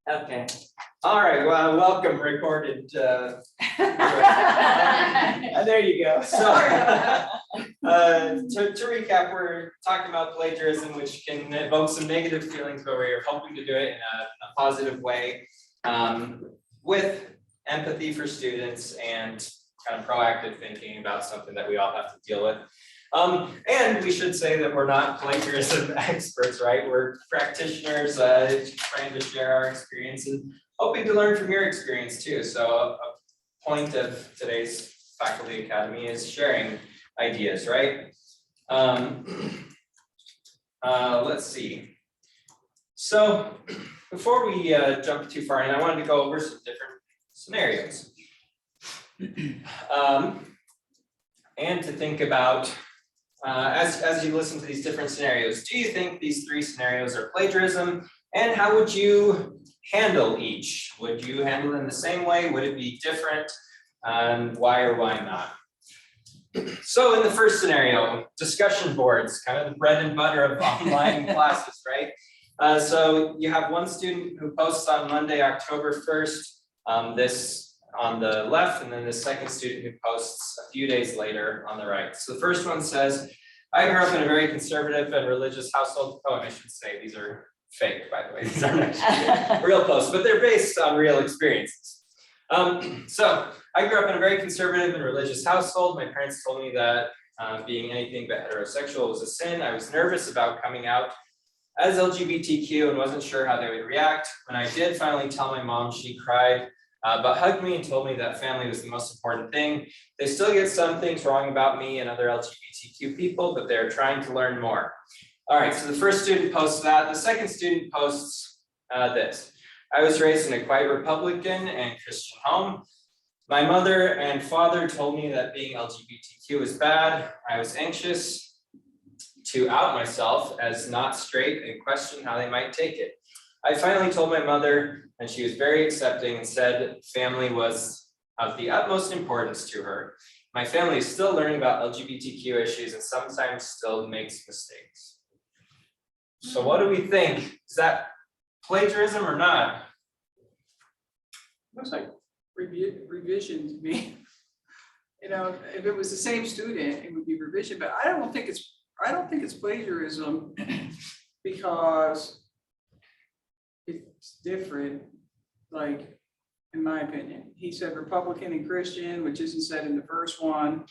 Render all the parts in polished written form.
Okay. All right, well, welcome, recorded. There you go. So, to recap, we're talking about plagiarism, which can evoke some negative feelings, but we're hoping to do it in a positive way, with empathy for students and kind of proactive thinking about something that we all have to deal with. And we should say that we're not plagiarism experts, right? We're practitioners trying to share our experience and hoping to learn from your experience too. So a point of today's Faculty Academy is sharing ideas, right? Let's see. So before we jump too far in, I wanted to go over some different scenarios. And to think about, as you listen to these different scenarios, do you think these three scenarios are plagiarism? And how would you handle each? Would you handle them the same way? Would it be different? Why or why not? So in the first scenario, discussion boards, kind of the bread and butter of online classes, right? So you have one student who posts on Monday, October 1st, this on the left, and then the second student who posts a few days later on the right. So the first one says, I grew up in a very conservative and religious household. Oh, and I should say these are fake, by the way. These aren't actually real posts, but they're based on real experiences. So I grew up in a very conservative and religious household. My parents told me that being anything but heterosexual was a sin. I was nervous about coming out as LGBTQ and wasn't sure how they would react. When I did finally tell my mom, she cried, but hugged me and told me that family was the most important thing. They still get some things wrong about me and other LGBTQ people, but they're trying to learn more. All right, so the first student posts that. The second student posts this. I was raised in a quite Republican and Christian home. My mother and father told me that being LGBTQ was bad. I was anxious to out myself as not straight and question how they might take it. I finally told my mother, and she was very accepting and said family was of the utmost importance to her. My family is still learning about LGBTQ issues and sometimes still makes mistakes. So what do we think? Is that plagiarism or not? Looks like revision to me. You know, if it was the same student, it would be revision, but I don't think it's plagiarism because it's different, like, in my opinion. He said Republican and Christian, which isn't said in the first one.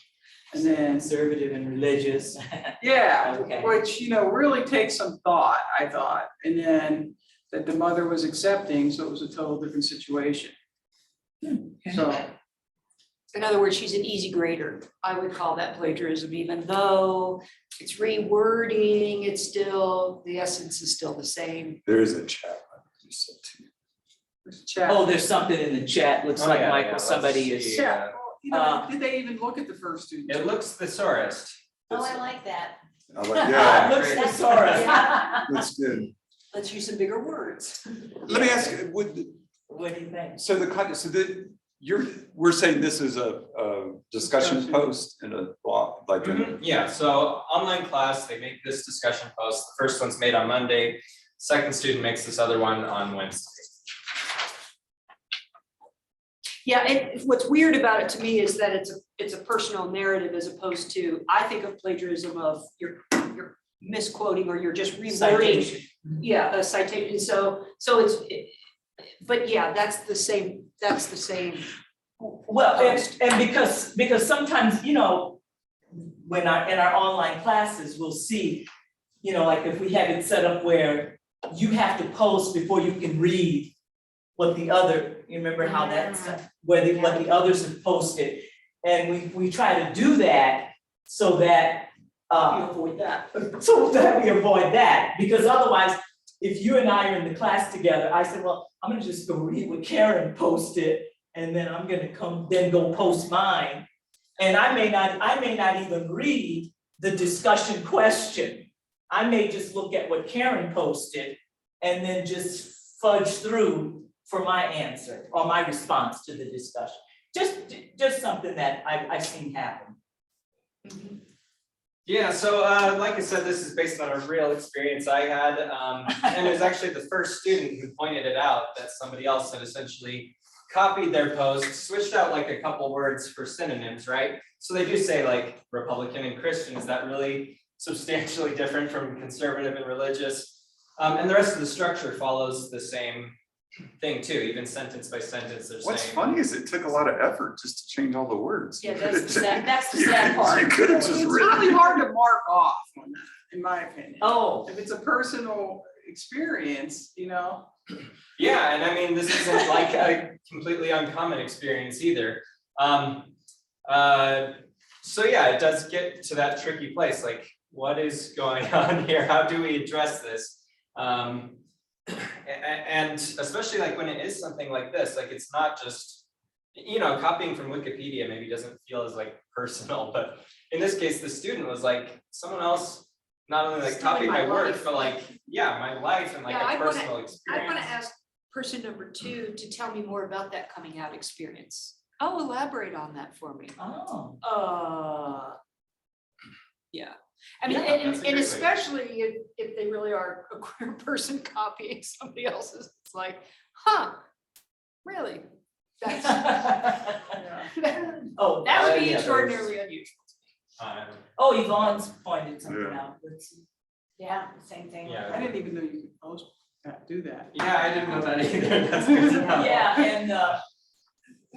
And then Conservative and religious. yeah, Okay. which, you know, really takes some thought, I thought. And then that the mother was accepting, so it was a total different situation. So, in other words, she's an easy grader. I would call that plagiarism, even though it's rewording, it's still, the essence is still the same. There is a chat. You said too. there's a chat. Oh, there's something in the chat. Looks Oh, like yeah, Michael, let's somebody see. is. Yeah, well, you know, did they even look at the first student? It looks thesaurus. Oh, I like that. I like, yeah, Looks thesaurus. that's good. Let's use some bigger words. Let me ask, What do you think? so the content, we're saying this is a discussion post and a blog, like, Yeah, so online class, they make this discussion post. The first one's made on Monday. Second student makes this other one on Wednesday. Yeah, and what's weird about it to me is that it's a personal narrative as opposed to, I think of plagiarism of you're misquoting or you're just rewording. Citation. Yeah, a citation. So but yeah, that's the same. Well, and because sometimes, you know, when in our online classes, we'll see, you know, like if we have it set up where you have to post before you can read what the other, you remember how that's, what the others have posted. And we try to do that so that You avoid that. we avoid that, because otherwise, if you and I are in the class together, I said, well, I'm gonna just go read what Karen posted, and then I'm gonna go post mine. And I may not even read the discussion question. I may just look at what Karen posted and then just fudge through for my answer or my response to the discussion. Just something that I've seen happen. Yeah, so like I said, this is based on a real experience I had. And it was actually the first student who pointed it out that somebody else had essentially copied their post, switched out like a couple words for synonyms, right? So they do say like Republican and Christian. Is that really substantially different from conservative and religious? And the rest of the structure follows the same thing too, even sentence by sentence, they're What's saying. funny is it took a lot of effort just to change all the words. Yeah, that's the sad part. You could have It's just really written. hard to mark off on that, in my opinion. Oh, If it's a personal experience, you know, Yeah, and I mean, this isn't like a completely uncommon experience either. So yeah, it does get to that tricky place, like, what is going on here? How do we address this? And especially like when it is something like this, like it's not just, you know, copying from Wikipedia maybe doesn't feel as like personal, but in this case, the student was like, someone else not only like Stealing copied my my work, life. but like, yeah, my life and like Yeah, a I wanna- personal I experience. want to ask person number 2 to tell me more about that coming out experience. Oh, elaborate on that for me. oh. Yeah, I mean, Yeah, that's a and great way. especially if they really are a queer person copying somebody else's, it's like, huh, really? That's, that Oh, would yeah, be those- extraordinarily unusual. oh, Yvonne's pointed something Yeah. out. Let's see. Yeah, same thing. Yeah. I didn't even know you could post that, do that. Yeah, I didn't know that either. That's good to know. Yeah, and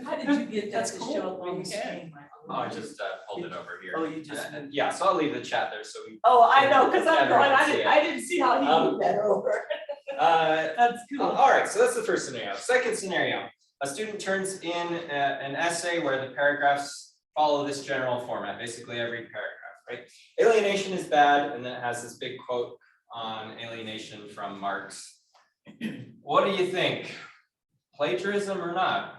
how did you get that That's to cool. show up on You the can. screen, Michael? Oh, I just pulled it over here. Oh, you just. Yeah, so I'll leave the chat there, so we. Oh, I know, because I'm Everyone going, can see it. I didn't see how he moved that over. That's cool. All right, so that's the first scenario. Second scenario, a student turns in an essay where the paragraphs follow this general format, basically every paragraph, right? Alienation is bad, and then it has this big quote on alienation from Marx. What do you think? Plagiarism or not?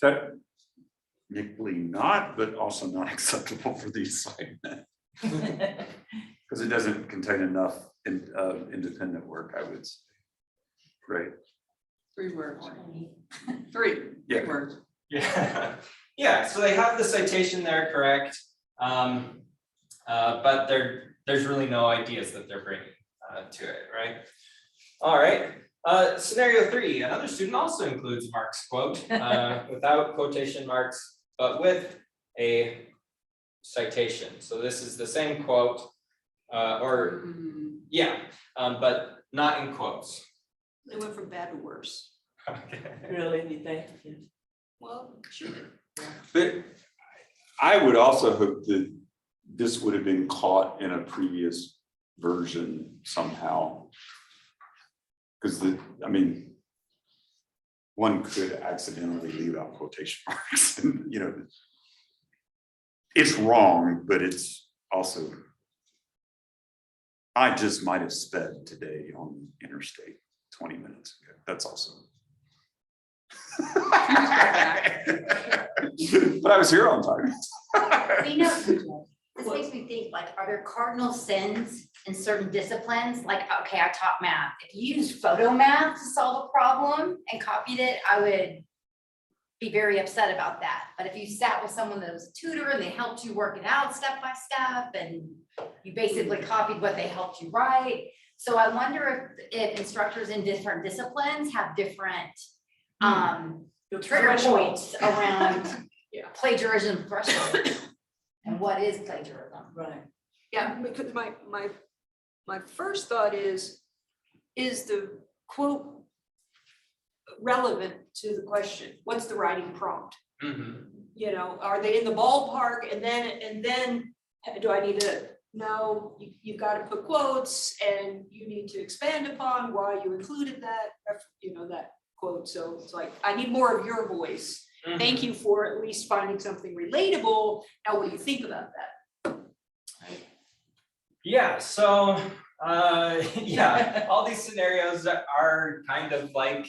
Technically not, but also not acceptable for the assignment. Because it doesn't contain enough independent work, I would say. Right? 3 words. 3 Yeah. words. Yeah, yeah, so they have the citation there, correct? But there's really no ideas that they're bringing to it, right? All right, scenario 3, another student also includes Marx quote, without quotation marks, but with a citation. So this is the same quote, or yeah, but not in quotes. They went from bad to worse. Okay. Really, you think? Well, sure. But I would also hope that this would have been caught in a previous version somehow. Because I mean, one could accidentally leave out quotation marks and, you know, it's wrong, but it's also, I just might have sped today on interstate 20 minutes ago. That's also. But I was here on time. You know, this makes me think, like, are there cardinal sins in certain disciplines? Like, okay, I taught math. If you used photo math to solve a problem and copied it, I would be very upset about that. But if you sat with someone that was a tutor and they helped you work it out step by step, and you basically copied what they helped you write. So I wonder if instructors in different disciplines have different trigger points around Yeah. plagiarism threshold. And what is plagiarism? Right. Yeah, because my first thought is the quote relevant to the question? What's the writing prompt? Mhm. You know, are they in the ballpark? And then do I need to, no, you've got to put quotes and you need to expand upon why you included that, you know, that quote. So it's like, I need more of your voice. Thank you for at least finding something relatable. Now, what do you think about that? Yeah, so yeah, all these scenarios are kind of like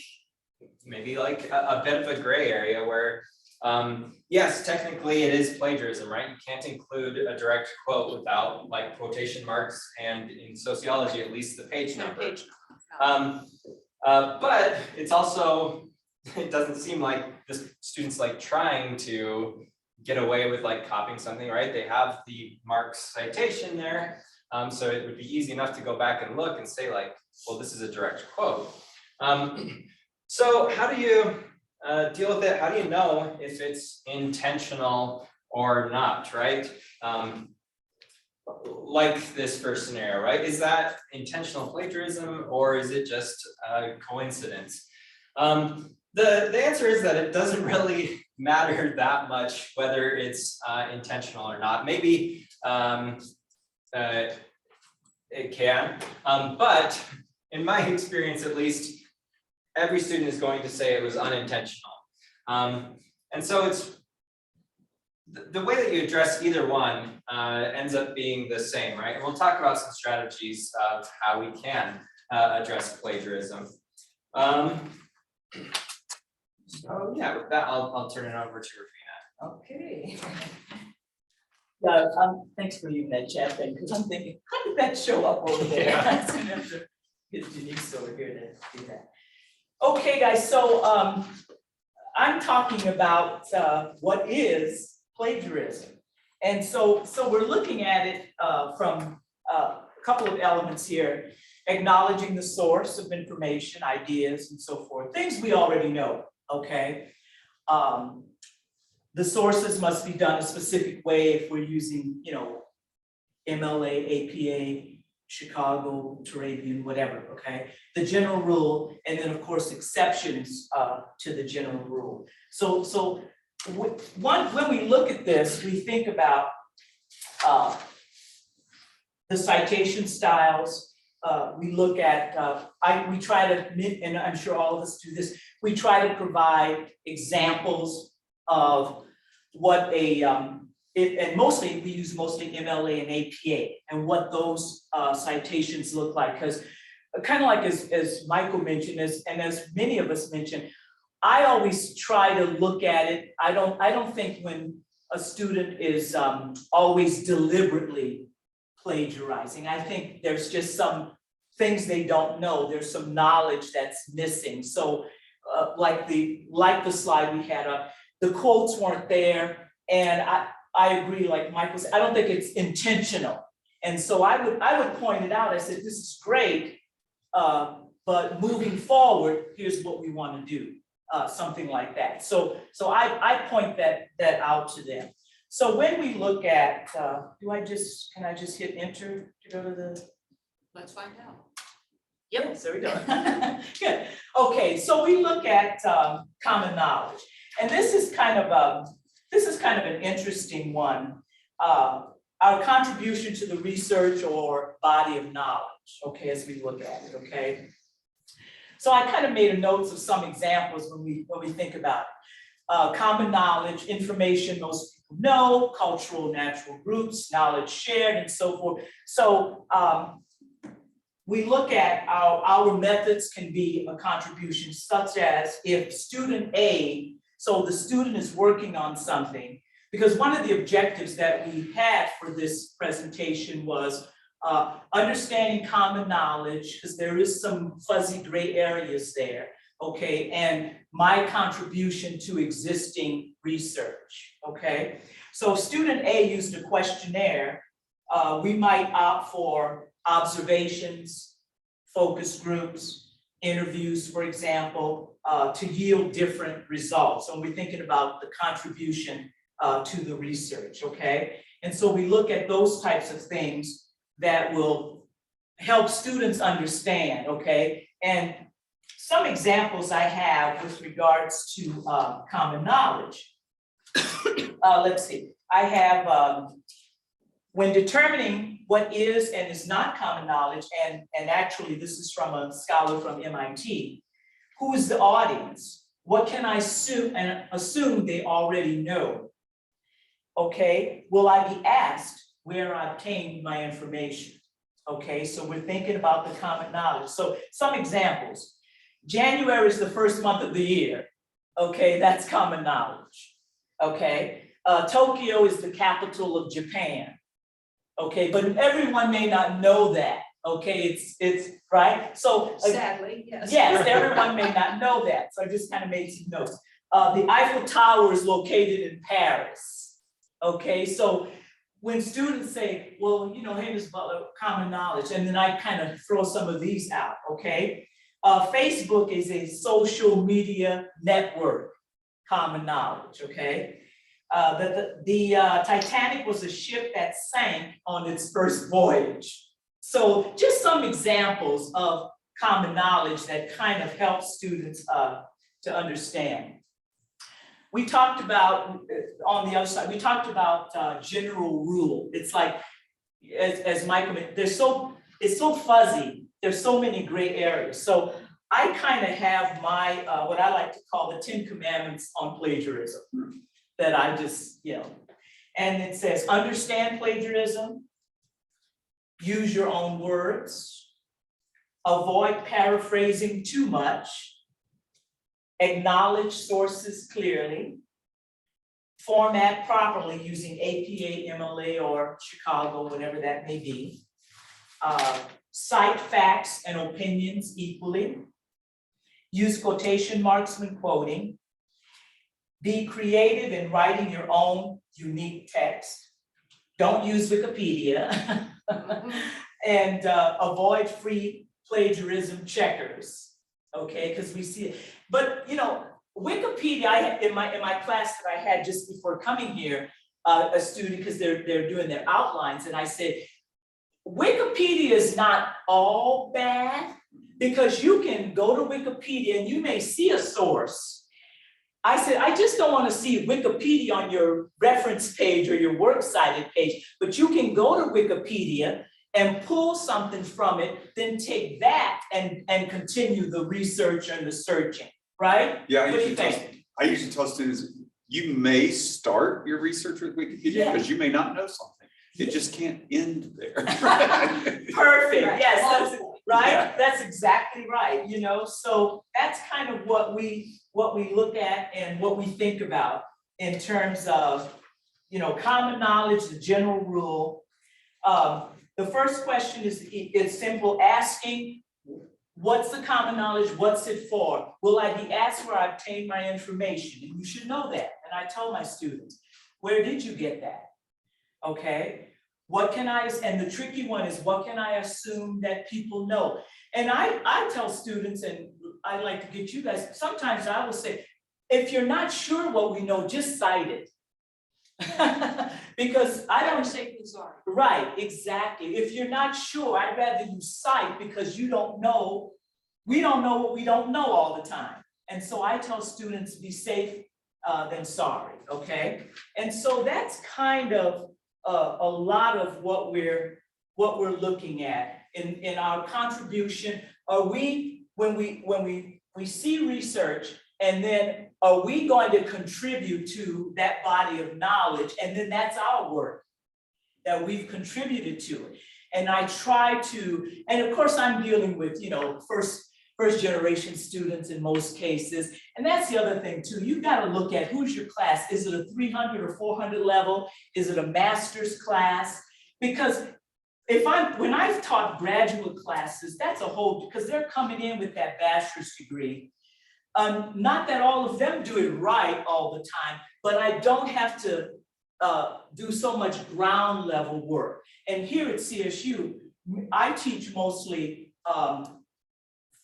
maybe like a bit of a gray area where yes, technically it is plagiarism, right? You can't include a direct quote without like quotation marks, and in sociology, at least the page number. But it's also, it doesn't seem like the students like trying to get away with like copying something, right? They have the Marx citation there. So it would be easy enough to go back and look and say like, well, this is a direct quote. So how do you deal with it? How do you know if it's intentional or not, right? Like this first scenario, right? Is that intentional plagiarism or is it just a coincidence? The answer is that it doesn't really matter that much whether it's intentional or not. Maybe it can, but in my experience at least, every student is going to say it was unintentional. And so it's the way that you address either one ends up being the same, right? And we'll talk about some strategies of how we can address plagiarism. So yeah, with that, I'll turn it over to Rufina. Okay. Thanks for using that chat thing, because I'm thinking, how did that show up over there? Get Denise over here to do that. Okay, guys, so I'm talking about what is plagiarism. And so we're looking at it from a couple of elements here, acknowledging the source of information, ideas, and so forth, things we already know, okay? The sources must be done a specific way if we're using, you know, MLA, APA, Chicago, Turabian, whatever, okay? The general rule, and then of course exceptions to the general rule. So when we look at this, we think about the citation styles. We look at, we try to, and I'm sure all of us do this, we try to provide examples of what a, and mostly, we use mostly MLA and APA, and what those citations look like, because kind of like as Michael mentioned, and as many of us mentioned, I always try to look at it. I don't think when a student is always deliberately plagiarizing. I think there's just some things they don't know. There's some knowledge that's missing. So like the slide we had up, the quotes weren't there, and I agree, like Michael said, I don't think it's intentional. And so I would point it out. I said, this is great, but moving forward, here's what we want to do, something like that. So I point that out to them. So when we look at, can I just hit enter to go to the? Let's find out. Yep, there we go. Good. Okay, so we look at common knowledge, and this is kind of an interesting one. Our contribution to the research or body of knowledge, okay, as we look at it, okay? So I kind of made a notes of some examples when we think about it. Common knowledge, information most people know, cultural, natural groups, knowledge shared, and so forth. So we look at our methods can be a contribution, such as if student A, so the student is working on something, because one of the objectives that we had for this presentation was understanding common knowledge, because there is some fuzzy gray areas there, okay, and my contribution to existing research, okay? So student A used a questionnaire. We might opt for observations, focus groups, interviews, for example, to yield different results. And we're thinking about the contribution to the research, okay? And so we look at those types of things that will help students understand, okay? And some examples I have with regards to common knowledge. Let's see, I have, when determining what is and is not common knowledge, and actually this is from a scholar from MIT, who is the audience? What can I assume they already know? Okay, will I be asked where I obtained my information? Okay, so we're thinking about the common knowledge. So some examples. January is the first month of the year. Okay, that's common knowledge. Okay, Tokyo is the capital of Japan. Okay, but everyone may not know that. Okay, it's right. So Sadly, yes. yes, everyone may not know that. So I just kind of made some notes. The Eiffel Tower is located in Paris. Okay, so when students say, well, you know, hey, Ms. Butler, common knowledge, and then I kind of throw some of these out, okay? Facebook is a social media network, common knowledge, okay? The Titanic was a ship that sank on its first voyage. So just some examples of common knowledge that kind of help students to understand. We talked about, on the other side, we talked about general rule. It's like, as Michael, it's so fuzzy. There's so many gray areas. So I kind of have my, what I like to call the 10 Commandments on plagiarism that I just, you know, and it says, understand plagiarism, use your own words, avoid paraphrasing too much, acknowledge sources clearly, format properly using APA, MLA, or Chicago, whatever that may be, cite facts and opinions equally, use quotation marks when quoting, be creative in writing your own unique text, don't use Wikipedia, and avoid free plagiarism checkers, okay, because we see it. But you know, Wikipedia, in my class that I had just before coming here, a student, because they're doing their outlines, and I said, Wikipedia is not all bad, because you can go to Wikipedia and you may see a source. I said, I just don't want to see Wikipedia on your reference page or your works cited page, but you can go to Wikipedia and pull something from it, then take that and continue the research and the searching, right? Yeah, What do you think? I usually tell students, you may start your research with Wikipedia because you may not know something. It just can't end there. Perfect, Right. yes, that's right, Yeah. that's exactly right, you know, so that's kind of what we look at and what we think about in terms of, you know, common knowledge, the general rule. The first question is simple, asking, what's the common knowledge, what's it for? Will I be asked where I obtained my information? And you should know that, and I tell my students, where did you get that? Okay, what can I, and the tricky one is, what can I assume that people know? And I tell students, and I like to get you guys, sometimes I will say, if you're not sure what we know, just cite it. Because I don't say, sorry. right, exactly. If you're not sure, I'd rather you cite, because you don't know, we don't know what we don't know all the time. And so I tell students, be safe than sorry, okay? And so that's kind of a lot of what we're looking at in our contribution. Are we, when we see research, and then are we going to contribute to that body of knowledge? And then that's our work that we've contributed to it. And I try to, and of course I'm dealing with, you know, first generation students in most cases. And that's the other thing too. You've got to look at who's your class. Is it a 300 or 400 level? Is it a master's class? Because when I've taught graduate classes, that's a whole, because they're coming in with that bachelor's degree. Not that all of them do it right all the time, but I don't have to do so much ground level work. And here at CSU, I teach mostly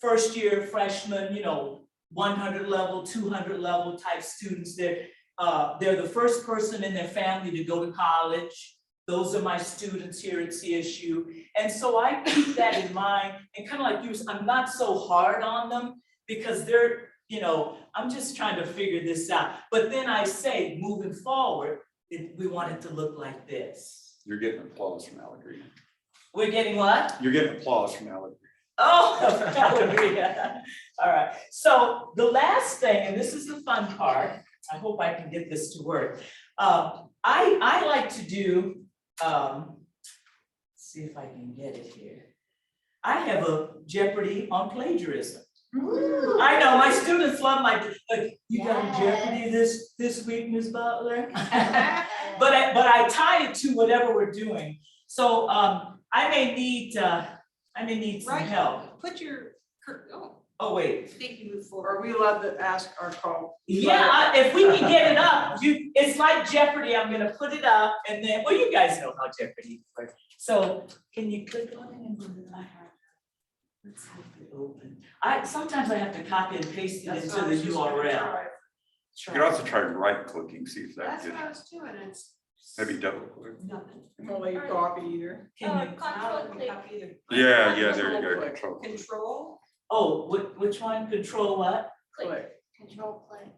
first year freshmen, you know, 100 level, 200 level type students. They're the first person in their family to go to college. Those are my students here at CSU. And so I keep that in mind, and kind of like you, I'm not so hard on them, because they're, you know, I'm just trying to figure this out. But then I say, moving forward, we want it to look like this. You're getting applause from Allegrina. We're getting what? You're getting applause from Allegrina. Oh, hallelujah. All right. So the last thing, and this is the fun part, I hope I can get this to work. I like to do, see if I can get it here. I have a Jeopardy on plagiarism. Ooh. I know, my students love my, like, you got a Yes. Jeopardy this week, Ms. Butler? But I tie it to whatever we're doing. So I may need some Right. help. Put your, oh, Oh, wait. I think you move forward. Are we allowed to ask our call? Yeah, if we can get it up, it's like Jeopardy, I'm gonna put it up and then, well, you guys know how Jeopardy works. So can you click on it and let's have it open. Sometimes I have to copy and paste it That's into what I the was just gonna URL. try. You could also try right clicking, see if that That's gets, what I was doing, it's maybe double click. nothing. Won't let you copy either. Can you, Control click. Yeah, there you go. Click. Control click. Control. oh, which one? Control what? Click. Control click.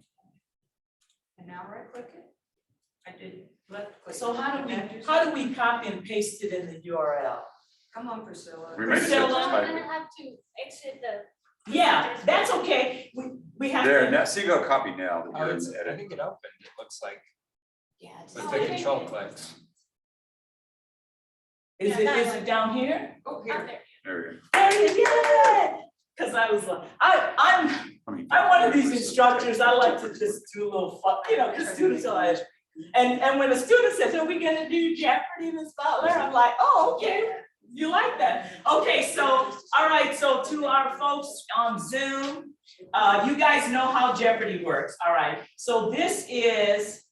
And now right click it. I did left click. So how do we copy and paste it in the URL? Come on, Priscilla. We may just Priscilla? have to type I'm it. gonna have to exit the. Yeah, that's okay. We have There, to. now, see, go copy now, then Oh, go it's, and I edit. think it opened, it looks like, Yeah. just- with the control clicks. Is it down here? Oh, Oh, here. there. There you There it is. Cause I was like, I'm go. one of these instructors, I like to just do a little fun, cause students are like, and when a student says, are we gonna do Jeopardy, Ms. Butler? I'm like, oh, okay, you like that. Okay, so, all right, so to our folks on Zoom, you guys know how Jeopardy works, all right? So this is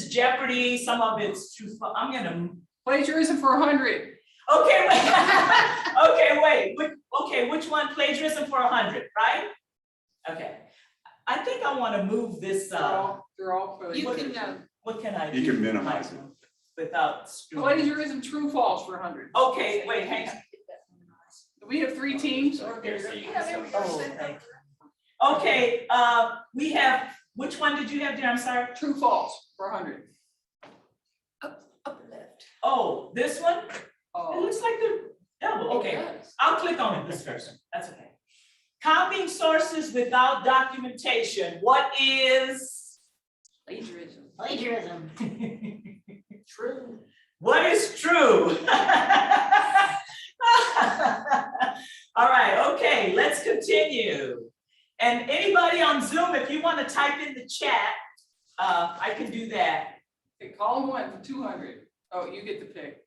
Jeopardy, some of it's too fun, I'm gonna, Plagiarism for 100. okay, wait, okay, which one, plagiarism for 100, right? Okay, I think I wanna move this, They're all You plagiarism. can, what can I do? You can minimize it. Without screwing. Plagiarism, true, false for 100. Okay, wait, hang on. We have 3 teams. So there's the- yeah, there we go. Oh, thank Okay, we have, which one did you have, dear? I'm sorry. True, false for 100. up left. Oh, this one? It Oh, looks like the double, okay. I'll click on it this person, that's okay. Copying sources without documentation, what is? Plagiarism. Plagiarism. True. What is true? All right, okay, let's continue. And anybody on Zoom, if you want to type in the chat, I can do that. okay, column 1 for 200. Oh, you get to pick.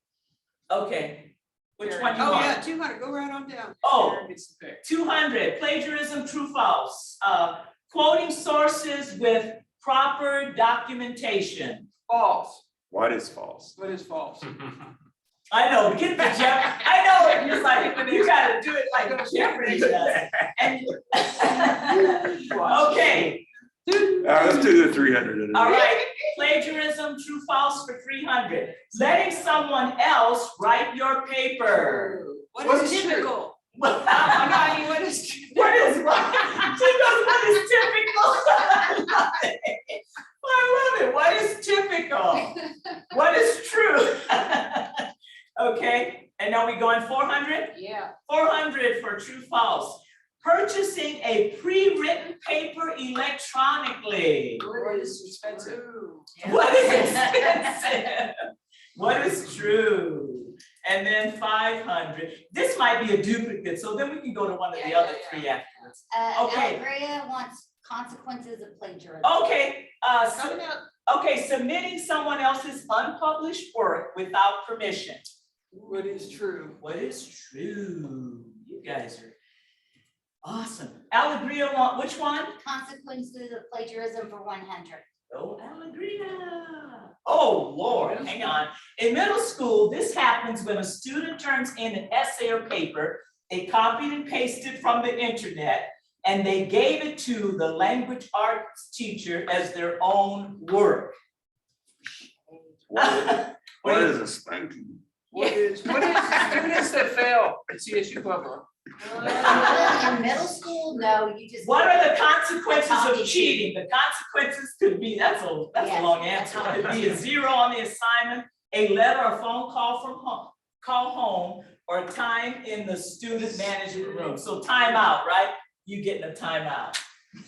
Okay, which one you Oh, want? yeah, 200, go right on down. Oh, Karen gets to pick. 200, plagiarism, true, false. Quoting sources with proper documentation. False. What is false? What is false? I know, get the Jeff, I know, it's like, you gotta do it like Jeopardy does. And okay, Let's do the 300. all right, plagiarism, true, false for 300. Letting someone else write your paper. What is typical? What I mean, what is? what is, she goes, what is typical? I love it, what is typical? What is true? Okay, and now we going 400? Yeah. 400 for true, false. Purchasing a pre-written paper electronically. What is expensive? What is expensive? What is true? And then 500. This might be a duplicate, so then we can go to one of the other three afterwards. Okay. Allegria wants consequences of plagiarism. Okay, Coming up. okay, submitting someone else's unpublished work without permission. What is true? What is true? You guys are awesome. Allegria want which one? Consequences of plagiarism for 100. Oh, Allegria. Oh, Lord, hang on. In middle school, this happens when a student turns in an essay or paper, they copied and pasted from the internet, and they gave it to the language arts teacher as their own work. What is a spanking? What is students that fail at CSU Pueblo? In middle school, no, you just. What are the consequences of cheating? The consequences could be, that's a Yes, long that's answer. how It could be a 0 on the assignment, a letter or phone call from home, call home, or time in the student management room. So timeout, right? You getting a timeout.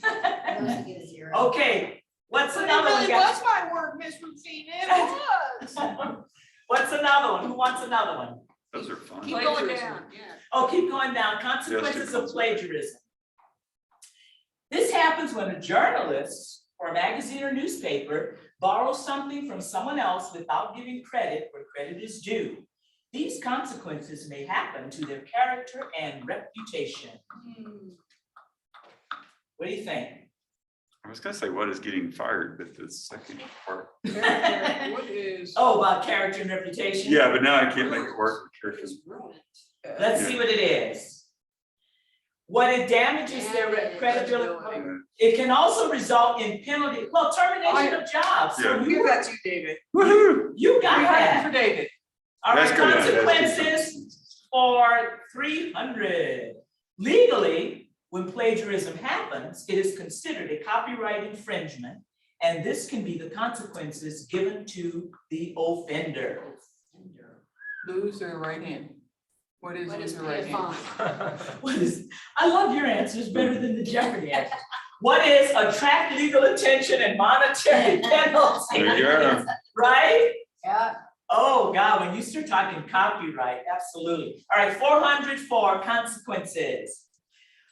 Those you get a 0. Okay, what's But it another one? really was my work, Miss Rufina, it was. What's another one? Who wants another one? Those are fun. Keep going Plagiarism. down, yeah. Oh, keep going down. Consequences of plagiarism. This happens when a journalist or a magazine or newspaper borrows something from someone else without giving credit where credit is due. these consequences may happen to their character and reputation. What do you think? I was gonna say, what is getting fired, but the second part. What is? Oh, about character and reputation? Yeah, but now I can't make it work with characters. Let's see what it is. What it damages their credibility. It can also result in penalty, well, termination of jobs. So Yeah. Give that to you, David. Woohoo! You got We that. have it for David. All right, That's good, that's good. consequences for 300. Legally, when plagiarism happens, it is considered a copyright infringement, and this can be the consequences given to the offender. Lose their right hand. What is What lose is their right pay a hand? fine? What is, I love your answers better than the Jeopardy answers. What is attract legal attention and monetary penalty? There you go. Right? Yeah. Oh, God, when you start talking copyright, absolutely. All right, 400 for consequences.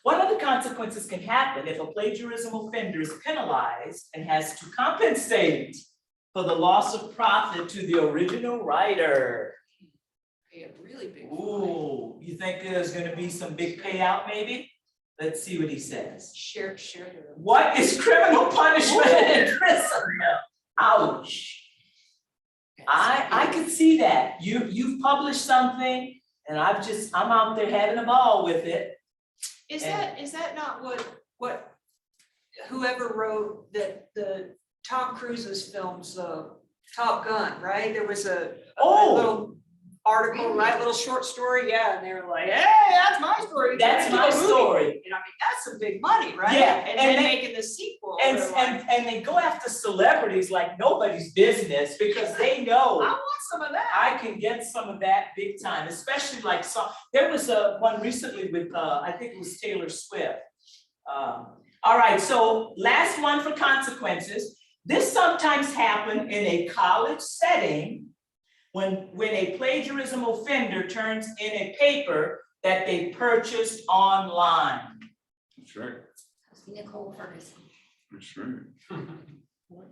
What other consequences can happen if a plagiarism offender is penalized and has to compensate for the loss of profit to the original writer? Pay a really big fine. Ooh, you think there's gonna be some big payout maybe? Let's see what he says. Share the. What is criminal punishment and imprisonment? Ouch. I could see that. You've published something and I'm out there having a ball with it. Is that not what whoever wrote the Tom Cruise's films, Top Gun, right? There was a Oh. little article, right, little short story, yeah, and they were like, hey, that's my story. That's my movie." story. And I mean, that's some big money, right? Yeah, And and then they- making the sequel, And, they're like, and they go after celebrities like nobody's business because they I know want some of that. I can get some of that big time, especially like there was one recently with, I think it was Taylor Swift. All right, so last one for consequences. This sometimes happen in a college setting when a plagiarism offender turns in a paper that they purchased online. That's right, Nicole Ferguson. that's right.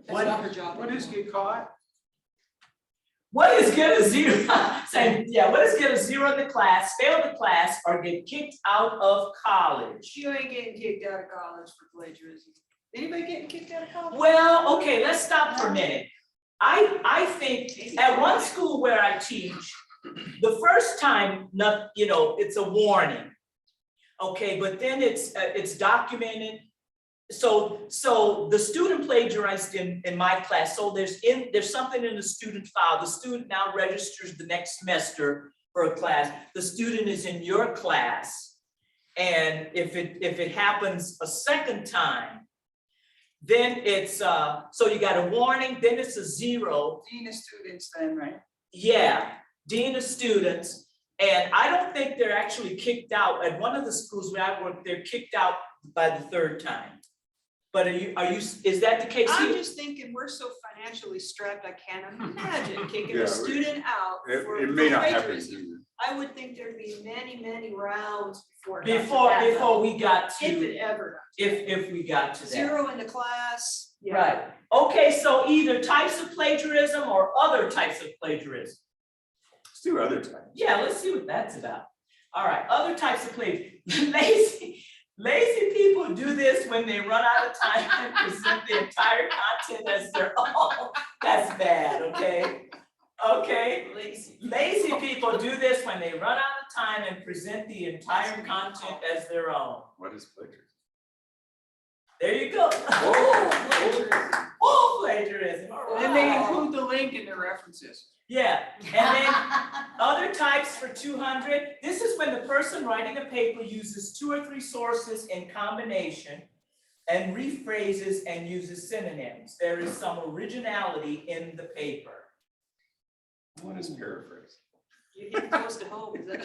That's not her job. What is get caught? What is get a zero? Saying, yeah, what is get a zero in the class, fail the class, or get kicked out of college? You ain't getting kicked out of college for plagiarism. Anybody getting kicked out of college? Well, okay, let's stop for a minute. I think at one school where I teach, the first time, it's a warning. Okay, but then it's documented. So the student plagiarized in my class. So there's something in the student file. The student now registers the next semester for a class. The student is in your class. And if it happens a second time, then it's so you got a warning, then it's a zero. Dean of students then, right? Yeah, dean of students. And I don't think they're actually kicked out. At one of the schools where I work, they're kicked out by the third time. But is that the case I'm here? just thinking, we're so financially strapped, I can't imagine kicking Yeah, a student out for It may not happen plagiarism. either. I would think there'd be many rounds before. Before we got If it to, ever. if we got to that. Zero in the class. yeah. Right, okay, so either types of plagiarism or other types of plagiarism. Let's do other types. Yeah, let's see what that's about. All right, other types of plagiarism. Lazy people do this when they run out of time and present the entire content as their own. That's bad, okay? Okay, lazy people do this when they run out of time and present the entire content as their own. What is plagiarism? There you go. Oh, plagiarism, all And they right. include the link in their references. Yeah, and then other types for 200, this is when the person writing a paper uses 2 or 3 sources in combination and rephrases and uses synonyms. There is some originality in the paper. What is paraphrase? You hit close to home, is it?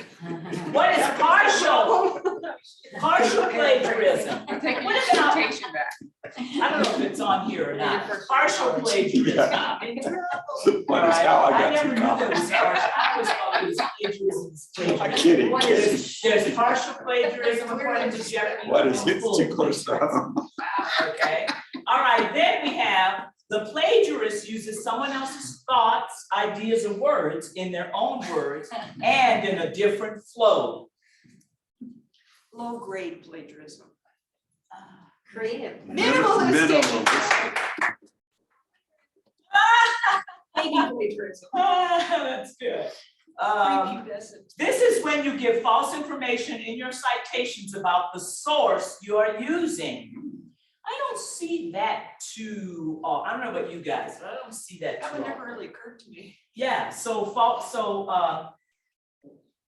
What is partial plagiarism? I'm taking What your about- citation back. I don't know if it's on here or not. Partial plagiarism. What is how I I got never to knew that was college? partial. I always thought it was plagiarism. I'm kidding. There's partial plagiarism according to Jeopardy. What is, it's too close to home. Okay, all right, then we have The plagiarist uses someone else's thoughts, ideas, or words in their own words and in a different flow. Low grade plagiarism. Creative. Minimalist. Maybe plagiarism. That's good. Prepubescent. This is when you give false information in your citations about the source you are using. I don't see that too, I don't know about you guys, but I don't see that That too would often. never really occur to me. Yeah, so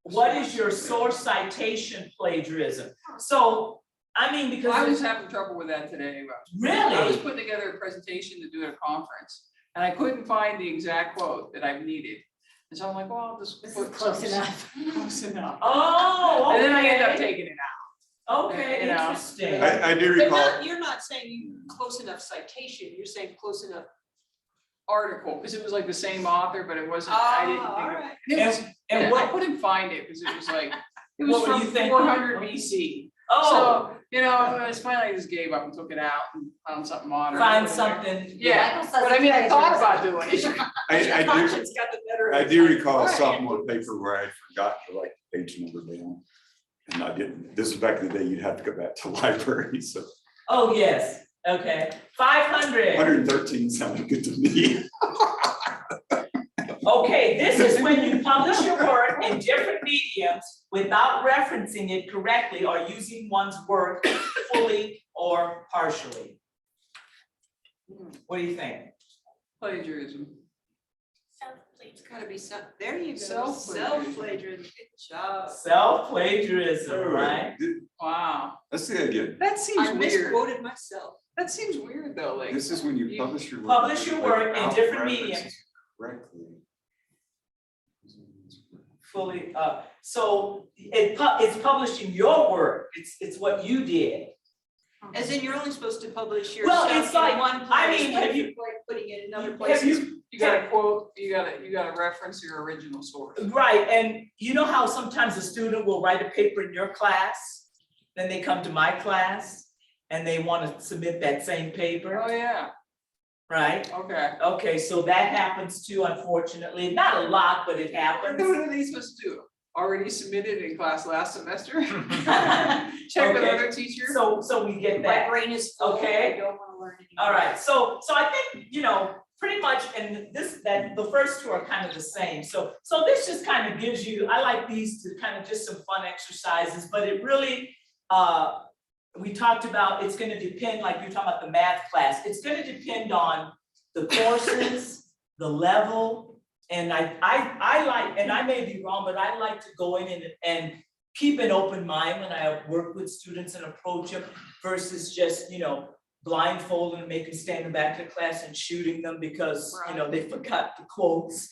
what is your source citation plagiarism? So, I mean, because. I was having trouble with that today. Really? I was putting together a presentation to do at a conference, and I couldn't find the exact quote that I needed. And so I'm like, well, I'll just This put is close some- enough. Close enough. Oh, And then I end up okay. taking it out. Okay, you know. interesting. I do But recall, you're not saying you close enough citation, you're saying close enough. Article, because it was like the same author, but it wasn't, I didn't Ah, think. all of- right. And it was, And yeah, I what, couldn't find it, because it was like, it was What were you from thinking? 400 BC. oh, So, you know, it was finally I just gave up and took it out and found something modern. find something. Yeah, Michael says but I it's mean, I thought plagiarism. about doing it. I do, Conscience got the better of I it. do recall a All right. sophomore paper where I forgot to write the page number down. And I didn't, this was back in the day, you'd have to go back to library, so Oh, yes, okay, 500. 113 sounded good to me. Okay, this is when you publish your work in different mediums without referencing it correctly or using one's work fully or partially. What do you think? Plagiarism. It's gotta be some, there you go, Self-plagiarism. self-plagiarism, good job. Self-plagiarism, right? Wow, Let's say again, that I seems weird. misquoted myself. That seems weird though, like. this is when you publish your work. Publish your work in without different references mediums. Correctly. Fully, so it's publishing your work, it's what you did. As in, you're only supposed to publish your Well, stuff it's like, in one place. I mean, but have if you- you're like putting it in other Have places. You gotta quote, you gotta reference your original source. Right, and you know how sometimes a student will write a paper in your class, then they come to my class, and they want to submit that same paper, Oh, yeah, right? okay. Okay, so that happens too, unfortunately, not a lot, but it What happens. are they supposed to do? Already submitted in class last semester? Check with Okay. other teachers? So we get My that. brain is full, Okay. I don't wanna learn anymore. All right, so I think, pretty much, and the first two are kind of the same. So this just kind of gives you, I like these to kind of just some fun exercises, but it really, we talked about, it's gonna depend, like you're talking about the math class, it's gonna depend on the courses, the level, and I like, and I may be wrong, but I like to go in and keep an open mind when I work with students and approach them versus just, blindfolding and making stand in the back of the class and shooting them because, they forgot the quotes,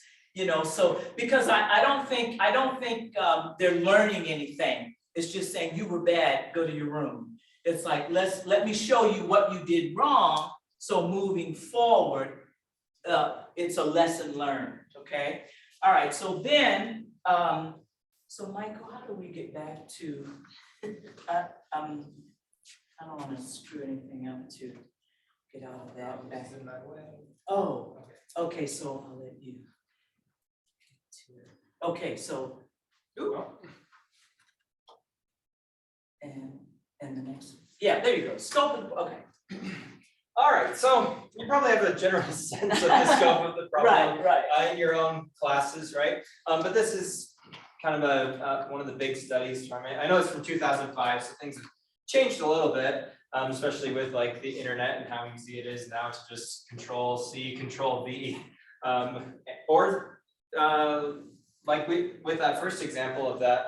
so, because I don't think they're learning anything. It's just saying you were bad, go to your room. It's like, let me show you what you did wrong, so moving forward, it's a lesson learned, okay? All right, so then, so Michael, how do we get back to, I don't wanna screw anything up to get out of that. Oh, okay, so I'll let you. Okay, so. And the next, yeah, there you go, scope of, okay, All right, so you probably have a general sense of the scope of the problem right. in your own classes, right? But this is kind of one of the big studies from it. I know it's from 2005, so things have changed a little bit, especially with like the internet and how easy it is now to just Control C, Control V, or like with that first example of that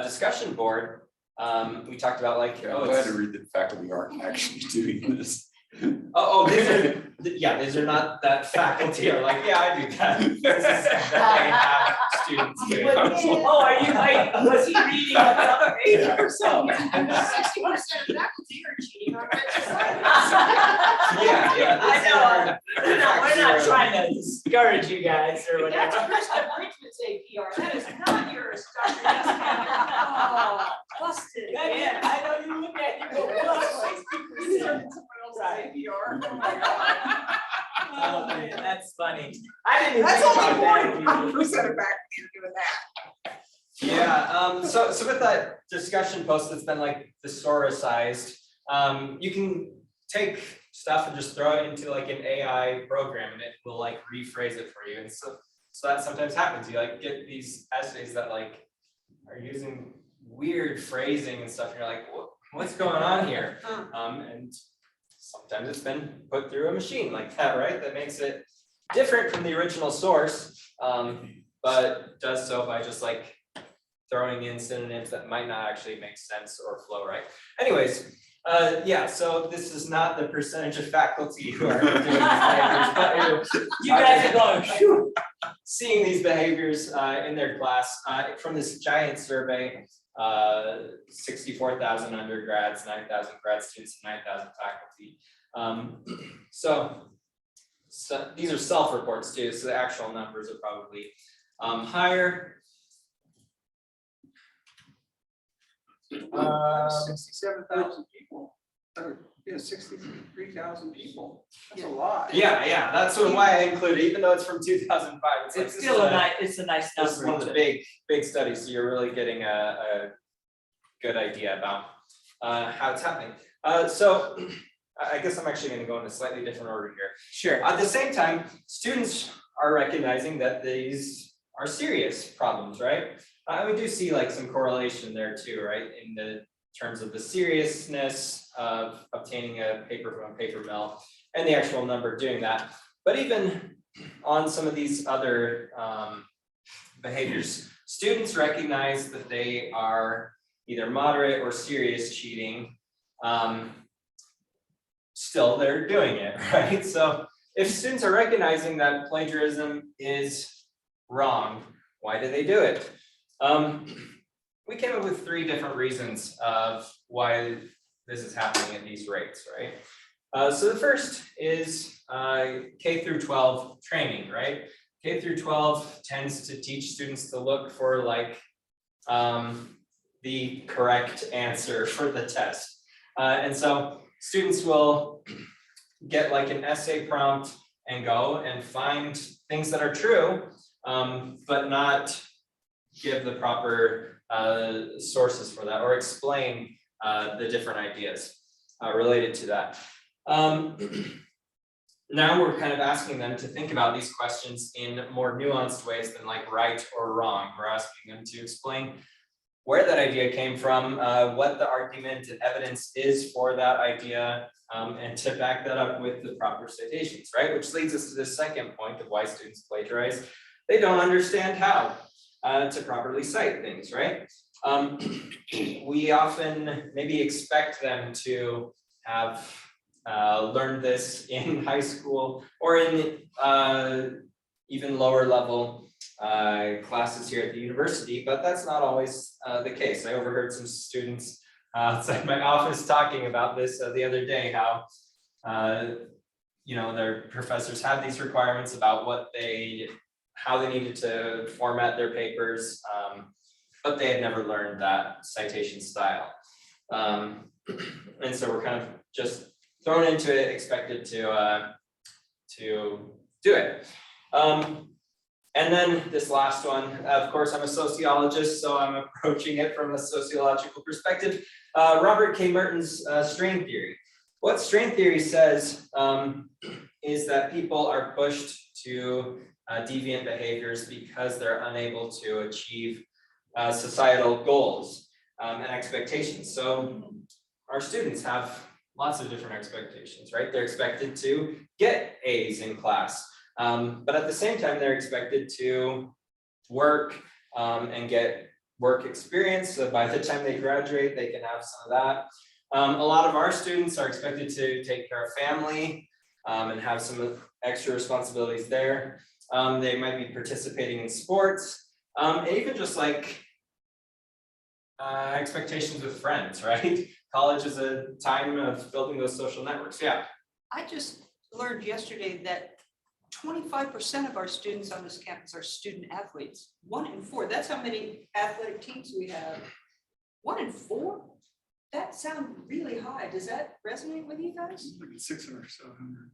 discussion board, we talked about like, I'm glad to read that faculty aren't actually doing this. these are not that faculty are like, yeah, I do that. This is that they have students do. Oh, are you, was he reading another paper or something? 60% of faculty are cheating on Yeah, I know, we're not trying to discourage you guys or That's whatever. Krista Bridgman's APR, that is not yours, Dr. Oh, busted. Yeah, I know you look at you go, plus 60%. Someone else's APR. Oh my God. didn't even That's think only about that. 1% of back you're doing that. Yeah, so with that discussion post that's been like thesaurusized, you can take stuff and just throw it into like an AI program and it will like rephrase it for you. And so that sometimes happens. You like get these essays that like are using weird phrasing and stuff, and you're like, what's going on here? And sometimes it's been put through a machine like that, right? That makes it different from the original source, but does so by just like throwing in synonyms that might not actually make sense or flow right. Anyways, yeah, so this is not the percentage of faculty who are doing these behaviors, but who You guys are going, phew. seeing these behaviors in their class. From this giant survey, 64,000 undergrads, 9,000 grad students, 9,000 faculty. So these are self-reports too, so the actual numbers are probably higher. 67,000 people, or, yeah, 63,000 people, that's a lot. Yeah, that's why I included, even though it's from 2005, it's like It's still a nice, it's a nice this is one of number. the big studies, so you're really getting a good idea about how it's happening. So I guess I'm actually gonna go in a slightly different order here. Sure. At the same time, students are recognizing that these are serious problems, right? We do see like some correlation there too, right? In the terms of the seriousness of obtaining a paper from a paper mill and the actual number doing that. But even on some of these other behaviors, students recognize that they are either moderate or serious cheating. Still they're doing it, right? So if students are recognizing that plagiarism is wrong, why do they do it? We came up with 3 different reasons of why this is happening at these rates, right? So the first is K through 12 training, right? K through 12 tends to teach students to look for like the correct answer for the test. And so students will get like an essay prompt and go and find things that are true, but not give the proper sources for that or explain the different ideas related to that. Now we're kind of asking them to think about these questions in more nuanced ways than like right or wrong. We're asking them to explain where that idea came from, what the argument and evidence is for that idea, and to back that up with the proper citations, right? Which leads us to the second point of why students plagiarize. They don't understand how to properly cite things, right? We often maybe expect them to have learned this in high school or in even lower level classes here at the university, but that's not always the case. I overheard some students outside my office talking about this the other day, how you know, their professors had these requirements about how they needed to format their papers, but they had never learned that citation style. And so we're kind of just thrown into it, expected to do it. And then this last one, of course, I'm a sociologist, so I'm approaching it from a sociological perspective. Robert K. Merton's strain theory. What strain theory says is that people are pushed to deviant behaviors because they're unable to achieve societal goals and expectations. So our students have lots of different expectations, right? They're expected to get A's in class. But at the same time, they're expected to work and get work experience. So by the time they graduate, they can have some of that. A lot of our students are expected to take care of family and have some extra responsibilities there. They might be participating in sports and even just like expectations with friends, right? College is a time of building those social networks. Yeah. I just learned yesterday that 25% of our students on this campus are student athletes. 1 in 4. That's how many athletic teams we have. 1 in 4? That sounds really high. Does that resonate with you guys? Like 600 or 700.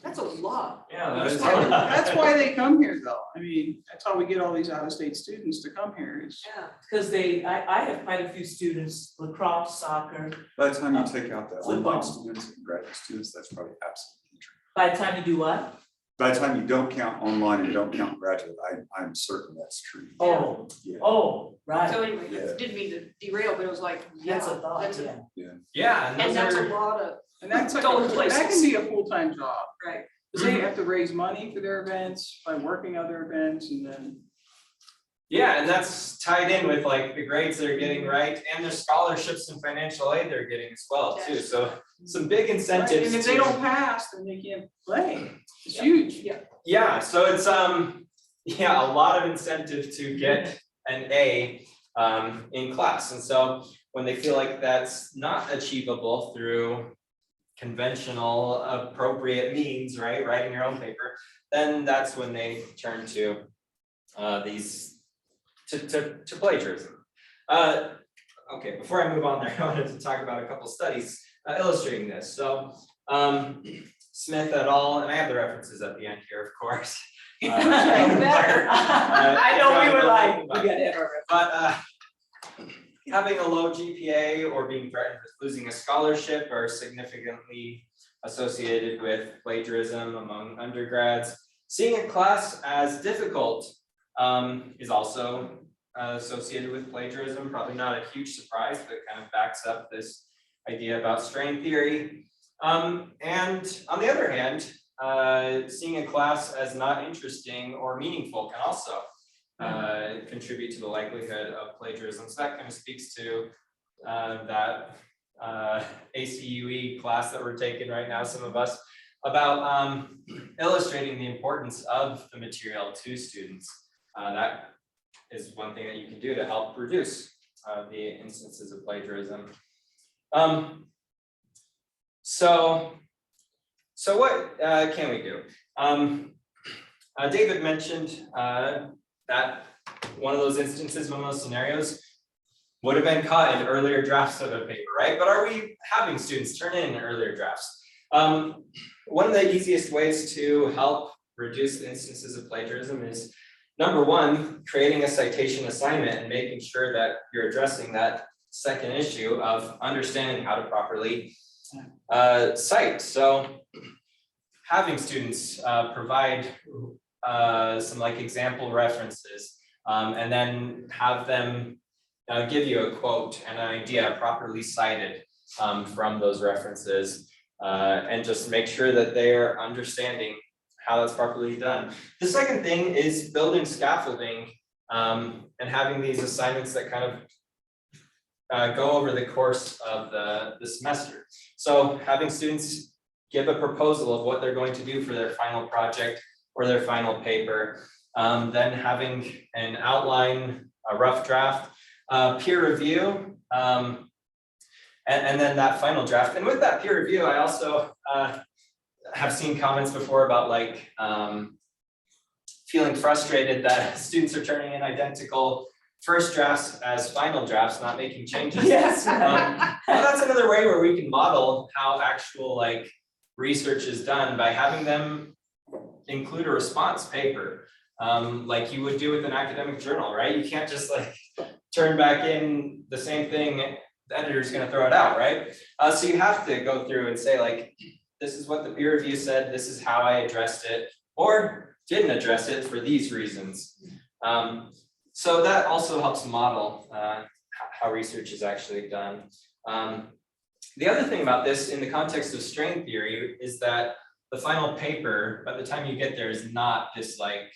That's a lot. Yeah, That's that's why, that's why they come here though. I mean, that's how we get all these out-of-state students to come here is. Yeah. Because I have quite a few students, lacrosse, soccer. By the time you take out the Football. online students and graduate students, that's probably absolutely true. By the time you do what? By the time you don't count online and you don't count graduate, I'm certain that's true. Oh, Yeah. oh, right. So anyway, Yeah. didn't mean to derail, but it was like, yeah, That's a thought, that's yeah. Yeah, and and that's those a are, lot of, And that's like, Going that places. can be a full-time job. right. Because they have to raise money for their events by working other events and then. yeah, and that's tied in with like the grades they're getting, right? And their scholarships and financial aid they're getting as well too. Yes. So some big Right, incentives. and if they to- don't pass, then they can't play. It's huge. Yeah, so it's yeah, a lot of incentive to get an A in class. And so when they feel like that's not achievable through conventional appropriate means, right, writing your own paper, then that's when they turn to these to plagiarism. Okay, before I move on there, I wanted to talk about a couple studies illustrating this. So Smith et al., and I have the references at the end here, of course. Better. I know we were like, we gotta have our. But having a low GPA or being threatened with losing a scholarship are significantly associated with plagiarism among undergrads. Seeing a class as difficult is also associated with plagiarism, probably not a huge surprise, but kind of backs up this idea about strain theory. And on the other hand, seeing a class as not interesting or meaningful can also contribute to the likelihood of plagiarism. So that kind of speaks to that ACUE class that we're taking right now, some of us, about illustrating the importance of the material to students. That is one thing that you can do to help reduce the instances of plagiarism. So what can we do? David mentioned that one of those instances, one of those scenarios would have been caught in earlier drafts of a paper, right? But are we having students turn in earlier drafts? One of the easiest ways to help reduce the instances of plagiarism is, number one, creating a citation assignment and making sure that you're addressing that second issue of understanding how to properly cite. So having students provide some like example references and then have them give you a quote and an idea properly cited from those references and just make sure that they're understanding how that's properly done. The second thing is building scaffolding and having these assignments that kind of go over the course of the semester. So having students give a proposal of what they're going to do for their final project or their final paper, then having an outline, a rough draft, peer review, and then that final draft. And with that peer review, I also have seen comments before about like feeling frustrated that students are turning in identical first drafts as final drafts, not making changes. Yes. Well, that's another way where we can model how actual like research is done by having them include a response paper, like you would do with an academic journal, right? You can't just like turn back in the same thing, the editor's gonna throw it out, right? So you have to go through and say like, this is what the peer review said, this is how I addressed it, or didn't address it for these reasons. So that also helps model how research is actually done. The other thing about this in the context of strain theory is that the final paper, by the time you get there, is not this like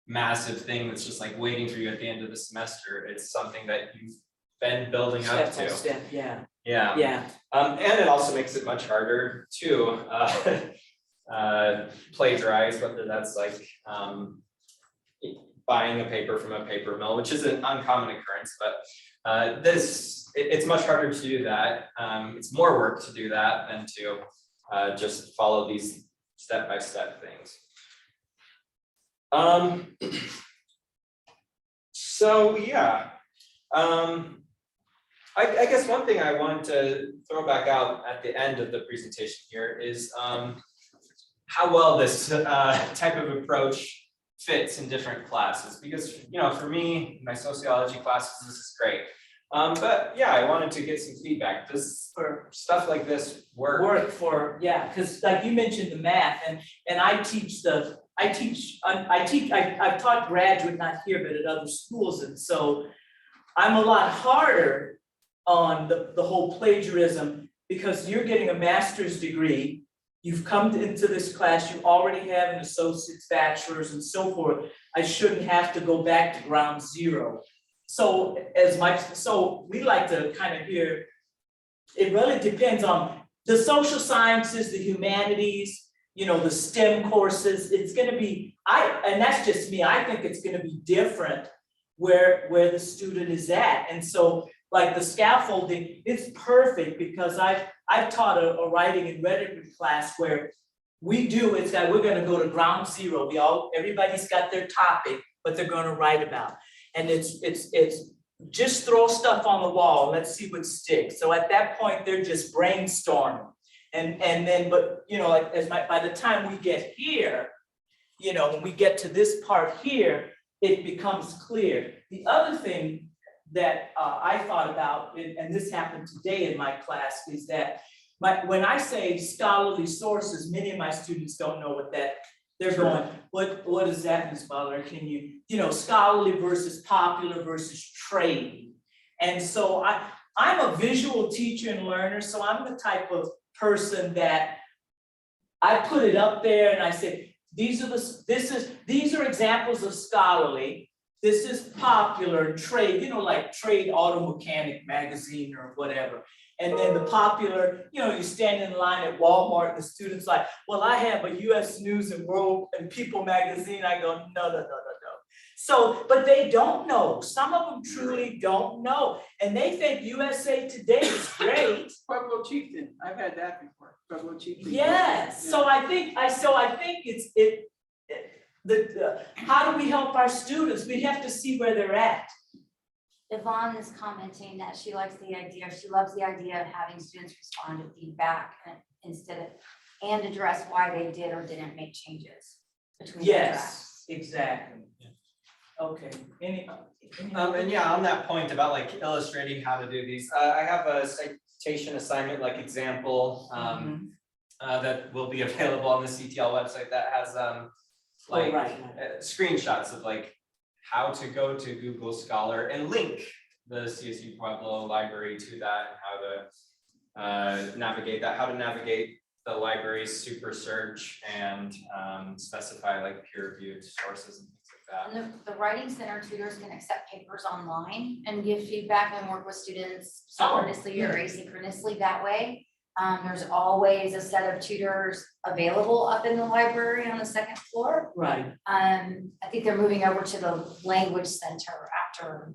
massive thing that's just like waiting for you at the end of the semester. It's something that you've been building up Step by to. step, yeah, Yeah. yeah. And it also makes it much harder to plagiarize, whether that's like buying a paper from a paper mill, which is an uncommon occurrence, but it's much harder to do that. It's more work to do that than to just follow these step-by-step things. So yeah, I guess one thing I want to throw back out at the end of the presentation here is how well this type of approach fits in different classes, because, you know, for me, my sociology classes, this is great. But yeah, I wanted to get some feedback. Does for stuff like this work? For, yeah, because like you mentioned the math, and I've taught graduate, not here, but at other schools, and so I'm a lot harder on the whole plagiarism, because you're getting a master's degree, you've come into this class, you already have an associate's, bachelor's, and so forth. I shouldn't have to go back to ground zero. So so we like to kind of hear, it really depends on the social sciences, the humanities, you know, the STEM courses. It's gonna be, and that's just me, I think it's gonna be different where the student is at. And so like the scaffolding, it's perfect, because I've taught a writing and rhetoric class where it's that we're gonna go to ground zero. Everybody's got their topic, but they're gonna write about. And it's just throw stuff on the wall, let's see what sticks. So at that point, they're just brainstorming. And then, but you know, like by the time we get here, you know, when we get to this part here, it becomes clear. The other thing that I thought about, and this happened today in my class, is that when I say scholarly sources, many of my students don't know what that, they're going, what is that, Ms. Butler? Can you know, scholarly versus popular versus trade. And so I'm a visual teacher and learner, so I'm the type of person that I put it up there and I say, these are examples of scholarly, this is popular, trade, you know, like Trade Auto Mechanic magazine or whatever. And then the popular, you know, you stand in line at Walmart and the student's like, well, I have a US News and World and People magazine. I go, no. So, but they don't know. Some of them truly don't know. And they think USA Today is great. Pueblo Chieftain, I've had that before, Pueblo Chieftain. Yes, so I think how do we help our students? We have to see where they're at. Yvonne is commenting that she loves the idea of having students respond to feedback and address why they did or didn't make changes between the drafts. Yes, exactly. Okay, any And yeah, on that point about like illustrating how to do these, I have a citation assignment like example that will be available on the CTL website that has screenshots of like how to go to Google Scholar and link the CSU Pueblo library to that, and how to navigate that, how to navigate the library's super search and specify like peer-reviewed sources and things like that. And the Writing Center tutors can accept papers online and give feedback and work with students synchronously or asynchronously that way. There's always a set of tutors available up in the library on the second floor. right. I think they're moving over to the Language Center after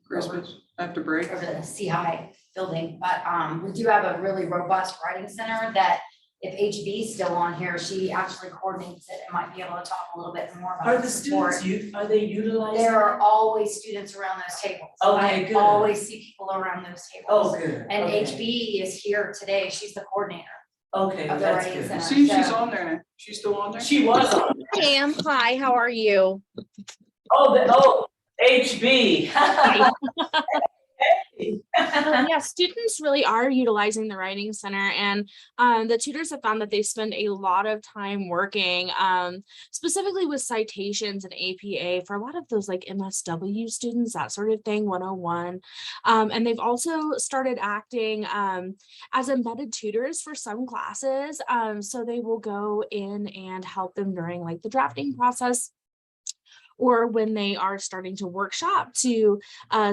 Christmas, after break. over the C-High building, but we do have a really robust writing center that if HB is still on here, she actually coordinates it and might be able to talk a little bit more about Are the support. students, are they utilizing? There are always students around those tables. Okay, I good. always see people around those tables. Oh, good. And okay. HB is here today. She's the coordinator. Okay, of the that's writing good. center. See, she's So- on there now. She's still on there? She was on. I am. Hi, how are you? HB. Yeah, students really are utilizing the Writing Center, and the tutors have found that they spend a lot of time working specifically with citations and APA for a lot of those like MSW students, that sort of thing, 101. And they've also started acting as embedded tutors for some classes. So they will go in and help them during like the drafting process, or when they are starting to workshop to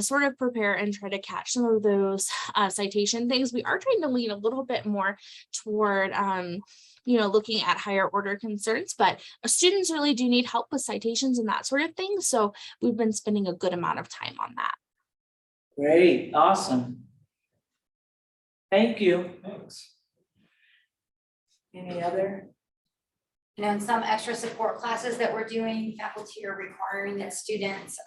sort of prepare and try to catch some of those citation things. We are trying to lean a little bit more toward, looking at higher order concerns, but students really do need help with citations and that sort of thing. So we've been spending a good amount of time on that. Great, awesome. Thank you. Thanks. Any other? You know, in some extra support classes that we're doing, faculty are requiring that students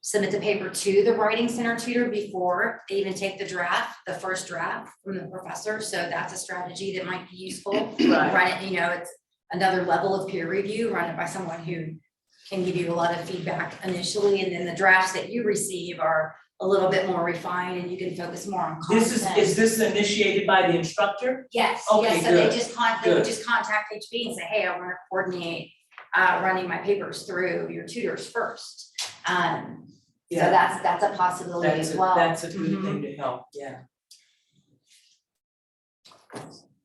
submit the paper to the writing center tutor before they even take the first draft from the professor. So that's a strategy that might be useful. Right. Run it, it's another level of peer review, run it by someone who can give you a lot of feedback initially, and then the drafts that you receive are a little bit more refined and you can focus more on content. Is this initiated by the instructor? Yes, Okay, yes, so they good, they would good. just contact HB and say, hey, I want to coordinate running my papers through your tutors first. So Yeah. that's a possibility as well. That's a good Mhm. thing to help, yeah.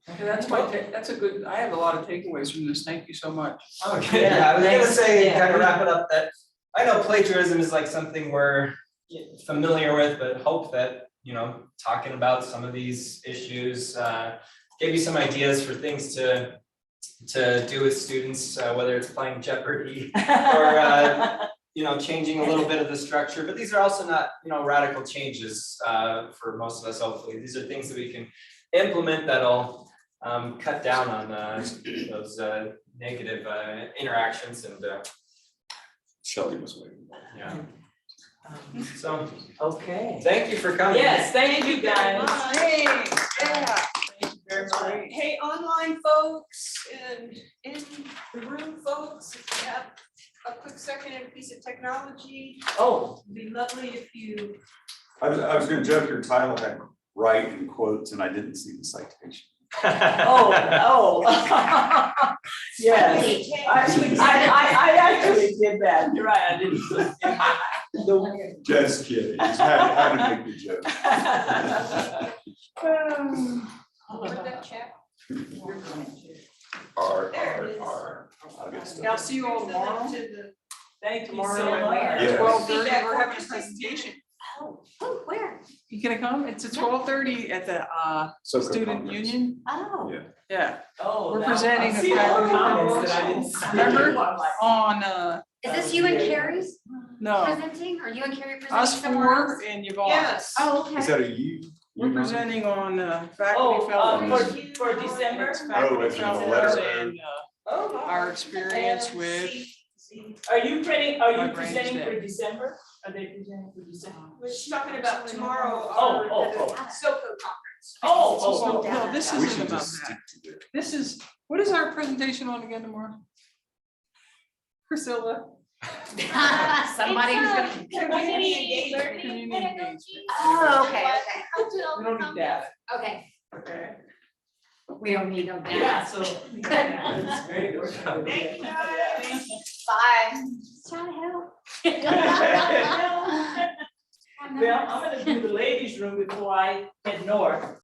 Okay, that's a good, I have a lot of takeaways from this, thank you so much. Okay, Yeah, yeah, I was gonna thanks. say, Yeah. kind of wrap it up, that I know plagiarism is like something we're familiar with, but hope that, talking about some of these issues, gave you some ideas for things to do with students, whether it's playing Jeopardy or, changing a little bit of the structure, but these are also not, radical changes, for most of us, hopefully. These are things that we can implement that'll, cut down on, those, negative, interactions and, Shelley was waiting. yeah. So, Okay. thank you for coming. Yes, thank you guys. Hey, yeah. Thank you very That's much. great. Hey, online folks and in the room folks, if you have a quick second and a piece of technology, Oh, it'd be lovely if you. I was gonna joke, your title had right in quotes and I didn't see the citation. oh. Yes. I actually did that. You're right, I didn't. Just kidding, just had to make the joke. Where'd that check? R, There it is. R. I'll get Yeah, I'll see you all tomorrow. Thank you Tomorrow so at much. Yeah. 12:30, Feedback we're having a form. presentation. Oh, where? You gonna come? It's at 12:30 at the student union. Oh. Yeah. Yeah, Oh, We're now presenting I a see all the faculty comments that I didn't proposal. see. Remember? I'm like, on Is this you and Carrie's no, presenting, or you and Carrie presenting us somewhere else? four and Yvonne. Yes. Oh, Is okay. that a you? We're You know? presenting on faculty Oh, fellows. for December? It's Oh, faculty it's in the fellows letter. and Oh. our experience with. Are you My brain is presenting for dead. December? Are they presenting for December? We're talking about tomorrow, Oh, our SoCo conference. Oh, No, this We isn't should about just that. stick to it. This is, what is our presentation on again tomorrow? Priscilla? Somebody who's gonna. Community engagement. Community engagement. Oh, okay, We don't need that. okay. Okay. We don't need them. Yeah, so. It's great. Thank you, guys. Bye. Just trying to help. Well, I'm gonna do the ladies' room before I head north.